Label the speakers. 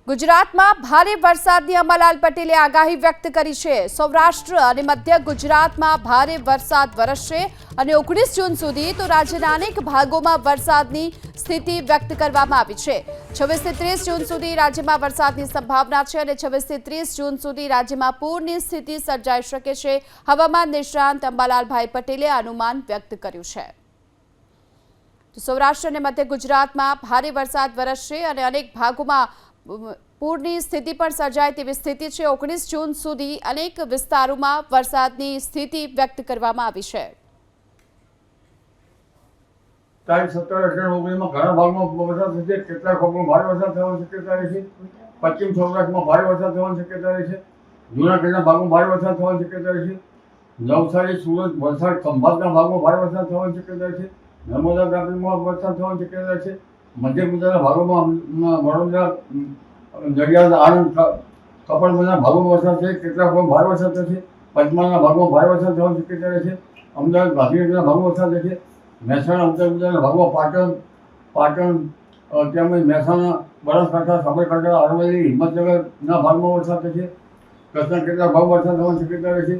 Speaker 1: ગુજરાતમાં ભારે વરસાદની અંબાલાલ પટેલે આગાહી વ્યક્ત કરી છે। સૌરાષ્ટ્ર અને મધ્ય ગુજરાતમાં ભારે વરસાદ વરસશે અને 19 જૂન સુધી તો રાજ્યના અનેક ભાગોમાં વરસાદની સ્થિતિ વ્યક્ત કરવામાં આવી છે। 26 થી 30 જૂન સુધી રાજ્યમાં વરસાદની સંભાવના છે અને 26 થી 30 જૂન સુધી રાજ્યમાં પૂરની સ્થિતિ સર્જાઈ શકે છે। હવામાન નિષ્ણાંત અંબાલાલભાઈ પટેલે અનુમાન વ્યક્ત કર્યું છે। તો સૌરાષ્ટ્ર અને મધ્ય ગુજરાતમાં ભારે વરસાદ વરસશે અને અનેક ભાગોમાં પૂરની સ્થિતિ પણ સર્જાય તેવી સ્થિતિ છે। 19 જૂન સુધી અનેક વિસ્તારોમાં વરસાદની સ્થિતિ વ્યક્ત કરવામાં આવી છે।
Speaker 2: તારીખ 17 અને 19 ઘણા ભાગમાં વરસાદ થશે। કેટલાક ભાગમાં ભારે વરસાદ થવાની શક્યતા રહેશે। પશ્ચિમ સૌરાષ્ટ્રમાં ભારે વરસાદ થવાની શક્યતા રહેશે। જૂનાગઢના ભાગમાં ભારે વરસાદ થવાની શક્યતા રહેશે। નવસારી, સુરત, વલસાડ, ખંભાતના ભાગમાં ભારે વરસાદ થવાની શક્યતા રહેશે। નર્મદા તાપીમાં વરસાદ થવાની શક્યતા રહેશે। મધ્ય ગુજરાતના ભાગોમાં વડોદરા, નડિયાદ, આણંદ, કપડવંજના ભાગોમાં વરસાદ થશે। કેટલાક ભાગમાં ભારે વરસાદ થશે। પંચમહાલના ભાગમાં ભારે વરસાદ થવાની શક્યતા રહેશે। અમદાવાદ, ગાંધીનગરના ભાગમાં વરસાદ થશે। મહેસાણા, ઉત્તર ગુજરાતના ભાગમાં પાટણ તેમજ મહેસાણા, બનાસકાંઠા, સાબરકાંઠા, અરવલ્લી, હિંમતનગરના ભાગમાં વરસાદ થશે। કચ્છના કેટલાક ભાગમાં વરસાદ થવાની શક્યતા રહેશે।